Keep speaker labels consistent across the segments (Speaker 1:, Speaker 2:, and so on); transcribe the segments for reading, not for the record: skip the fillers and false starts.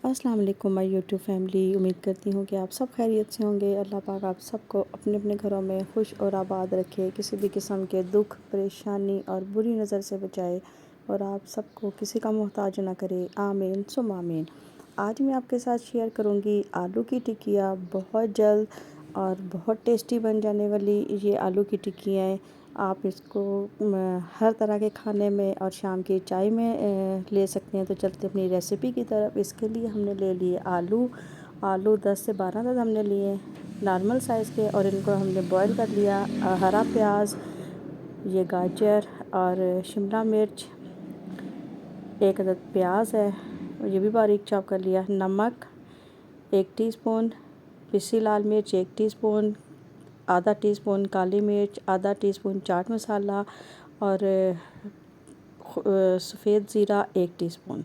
Speaker 1: السلام علیکم مائی YouTube family, امید کرتی ہوں کہ آپ سب خیریت سے ہوں گے۔ اللہ پاک آپ سب کو اپنے اپنے گھروں میں خوش اور آباد رکھے، کسی بھی قسم کے دکھ، پریشانی اور بری نظر سے بچائے اور آپ سب کو کسی کا محتاج نہ کرے، آمین ثم آمین۔ آج میں آپ کے ساتھ شیئر کروں گی آلو کی ٹکیا۔ بہت جلد اور بہت ٹیسٹی بن جانے والی یہ آلو کی ٹکیاں ہیں۔ آپ اس کو ہر طرح کے کھانے میں اور شام کی چائے میں لے سکتے ہیں۔ تو چلتے اپنی ریسیپی کی طرف۔ اس کے لیے ہم نے لے لیے آلو 10 سے 12 تک ہم نے لیے نارمل سائز کے، اور ان کو ہم نے بوائل کر لیا۔ ہرا پیاز، یہ گاجر اور شملہ مرچ، ایک عدد پیاز ہے، یہ بھی باریک چاپ کر لیا۔ نمک 1 ٹی اسپون، پسی لال مرچ 1 ٹی اسپون، آدھا ٹی اسپون کالی مرچ، آدھا ٹی اسپون چاٹ مسالہ اور سفید زیرہ 1 ٹی اسپون۔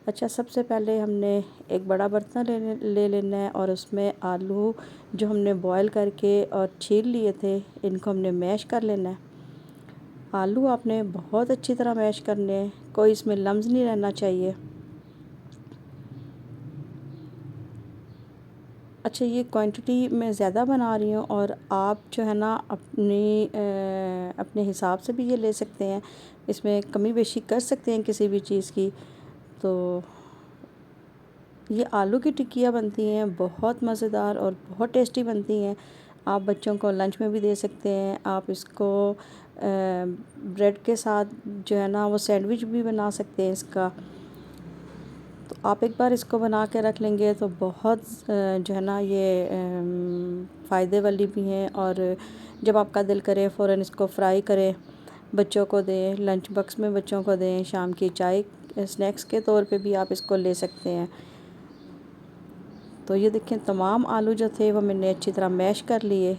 Speaker 1: اچھا، سب سے پہلے ہم نے ایک بڑا برتن لے لینا ہے، اور اس میں آلو جو ہم نے بوائل کر کے اور چھیل لیے تھے ان کو ہم نے میش کر لینا ہے۔ آلو آپ نے بہت اچھی طرح میش کرنے ہیں، کوئی اس میں لمس نہیں رہنا چاہیے۔ اچھا، یہ کوانٹٹی میں زیادہ بنا رہی ہوں، اور آپ جو ہے نا اپنے حساب سے بھی یہ لے سکتے ہیں، اس میں کمی بیشی کر سکتے ہیں کسی بھی چیز کی۔ تو یہ آلو کی ٹکیاں بنتی ہیں بہت مزیدار اور بہت ٹیسٹی بنتی ہیں۔ آپ بچوں کو لنچ میں بھی دے سکتے ہیں، آپ اس کو بریڈ کے ساتھ جو ہے نا وہ سینڈوچ بھی بنا سکتے ہیں اس کا۔ تو آپ ایک بار اس کو بنا کے رکھ لیں گے تو بہت جو ہے نا یہ فائدے والی بھی ہیں، اور جب آپ کا دل کرے فوراً اس کو فرائی کریں، بچوں کو دیں، لنچ باکس میں بچوں کو دیں، شام کی چائے اسنیکس کے طور پہ بھی آپ اس کو لے سکتے ہیں۔ تو یہ دیکھیں، تمام آلو جو تھے وہ میں نے اچھی طرح میش کر لیے،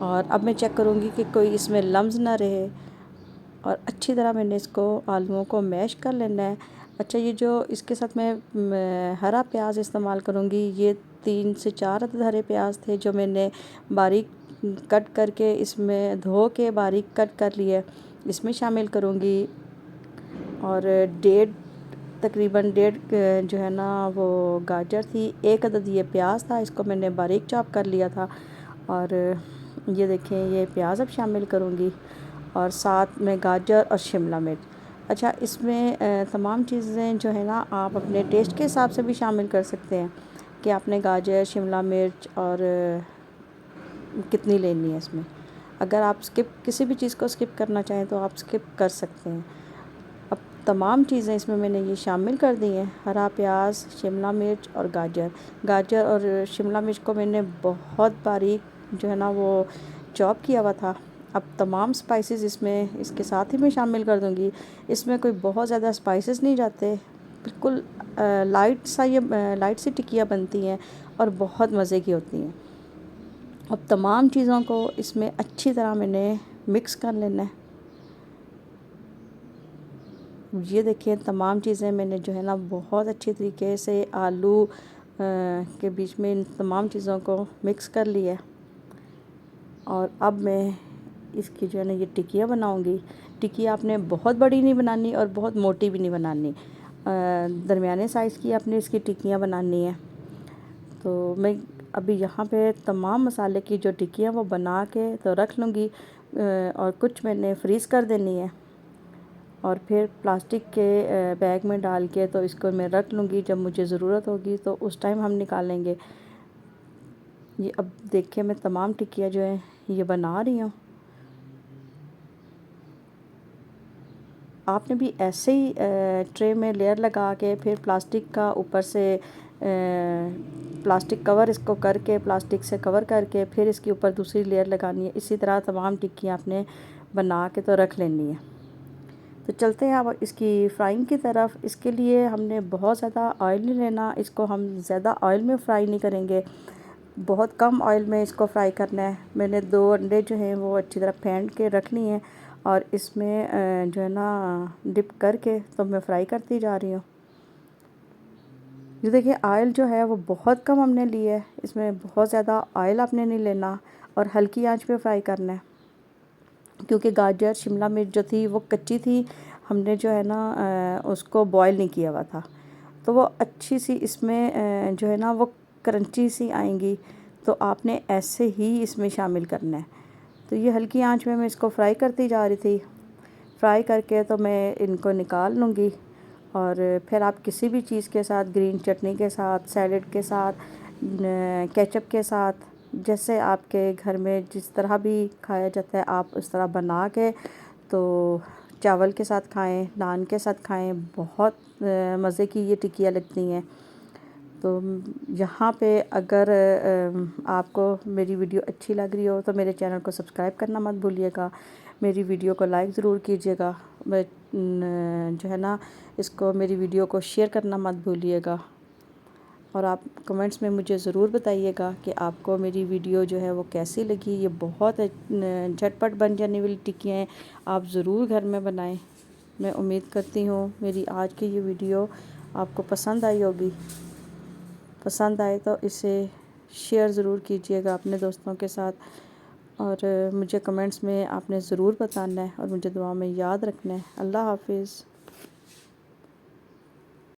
Speaker 1: اور اب میں چیک کروں گی کہ کوئی اس میں لمس نہ رہے، اور اچھی طرح میں نے اس کو آلوؤں کو میش کر لینا ہے۔ اچھا، یہ جو اس کے ساتھ میں ہرا پیاز استعمال کروں گی، یہ 3 سے 4 عدد ہرے پیاز تھے جو میں نے باریک کٹ کر کے اس میں دھو کے باریک کٹ کر لیے، اس میں شامل کروں گی۔ اور تقریباً 1.5 جو ہے نا وہ گاجر تھی، 1 عدد یہ پیاز تھا، اس کو میں نے باریک چاپ کر لیا تھا، اور یہ دیکھیں یہ پیاز اب شامل کروں گی، اور ساتھ میں گاجر اور شملہ مرچ۔ اچھا، اس میں تمام چیزیں جو ہے نا آپ اپنے ٹیسٹ کے حساب سے بھی شامل کر سکتے ہیں کہ آپ نے گاجر، شملہ مرچ اور کتنی لینی ہے اس میں۔ اگر آپ کسی بھی چیز کو سکپ کرنا چاہیں تو آپ سکپ کر سکتے ہیں۔ اب تمام چیزیں اس میں نے یہ شامل کر دی ہیں، ہرا پیاز، شملہ مرچ اور گاجر اور شملہ مرچ کو میں نے بہت باریک جو ہے نا وہ چاپ کیا ہوا تھا۔ اب تمام سپائسز اس کے ساتھ ہی میں شامل کر دوں گی۔ اس میں کوئی بہت زیادہ سپائسز نہیں جاتے، بالکل لائٹ سی ٹکیاں بنتی ہیں اور بہت مزے کی ہوتی ہیں۔ اب تمام چیزوں کو اس میں اچھی طرح میں نے مکس کر لینا ہے۔ یہ دیکھیں، تمام چیزیں میں نے جو ہے نا بہت اچھی طریقے سے آلو کے بیچ میں ان تمام چیزوں کو مکس کر لیا ہے، اور اب میں اس کی جو ہے نا یہ ٹکیاں بناؤں گی۔ ٹکیاں آپ نے بہت بڑی نہیں بنانی اور بہت موٹی بھی نہیں بنانی، درمیانے سائز کی آپ نے اس کی ٹکیاں بنانی ہیں۔ تو میں ابھی یہاں پہ تمام مسالے کی جو ٹکیاں وہ بنا کے تو رکھ لوں گی، اور کچھ میں نے فریز کر دینی ہے، اور پھر پلاسٹک کے بیگ میں ڈال کے تو اس کو میں رکھ لوں گی۔ جب مجھے ضرورت ہوگی تو اس ٹائم ہم نکالیں گے۔ یہ اب دیکھیں، میں تمام ٹکیاں جو ہیں یہ بنا رہی ہوں۔ آپ نے بھی ایسے ہی ٹرے میں لیئر لگا کے پھر پلاسٹک کا اوپر سے پلاسٹک کور اس کو کر کے، پلاسٹک سے کور کر کے پھر اس کے اوپر دوسری لیئر لگانی ہے۔ اسی طرح تمام ٹکیاں آپ نے بنا کے تو رکھ لینی ہے۔ تو چلتے ہیں اب اس کی فرائنگ کی طرف۔ اس کے لیے ہم نے بہت زیادہ آئل نہیں لینا، اس کو ہم زیادہ آئل میں فرائی نہیں کریں گے، بہت کم آئل میں اس کو فرائی کرنا ہے۔ میں نے 2 انڈے جو ہیں وہ اچھی طرح پھینٹ کے رکھ لی ہیں، اور اس میں جو ہے نا ڈپ کر کے تو میں فرائی کرتی جا رہی ہوں۔ یہ دیکھیں، آئل جو ہے وہ بہت کم ہم نے لی ہے، اس میں بہت زیادہ آئل آپ نے نہیں لینا، اور ہلکی آنچ پہ فرائی کرنا ہے، کیونکہ گاجر شملہ مرچ جو تھی وہ کچی تھی، ہم نے جو ہے نا اس کو بوائل نہیں کیا ہوا تھا۔ تو وہ اچھی سی اس میں جو ہے نا وہ کرنچی سی آئیں گی، تو آپ نے ایسے ہی اس میں شامل کرنا ہے۔ تو یہ ہلکی آنچ میں اس کو فرائی کرتی جا رہی تھی۔ فرائی کر کے تو میں ان کو نکال لوں گی، اور پھر آپ کسی بھی چیز کے ساتھ، گرین چٹنی کے ساتھ، سیلڈ کے ساتھ، کیچپ کے ساتھ، جیسے آپ کے گھر میں جس طرح بھی کھایا جاتا ہے آپ اس طرح بنا کے تو چاول کے ساتھ کھائیں، نان کے ساتھ کھائیں، بہت مزے کی یہ ٹکیاں لگتی ہیں۔ تو یہاں پہ اگر آپ کو میری ویڈیو اچھی لگ رہی ہو تو میرے چینل کو سبسکرائب کرنا مت بھولیے گا، میری ویڈیو کو لائک ضرور کیجیے گا، جو ہے نا اس کو میری ویڈیو کو شیئر کرنا مت بھولیے گا، اور آپ کمنٹس میں مجھے ضرور بتائیے گا کہ آپ کو میری ویڈیو جو ہے وہ کیسی لگی۔ یہ بہت جھٹ پٹ بن جانے والی ٹکیاں ہیں، آپ ضرور گھر میں بنائیں۔ میں امید کرتی ہوں میری آج کی یہ ویڈیو آپ کو پسند آئی ہوگی۔ پسند آئے تو اسے شیئر ضرور کیجیے گا اپنے دوستوں کے ساتھ، اور مجھے کمنٹس میں آپ نے ضرور بتانا ہے، اور مجھے دعا میں یاد رکھنا ہے۔ اللہ حافظ۔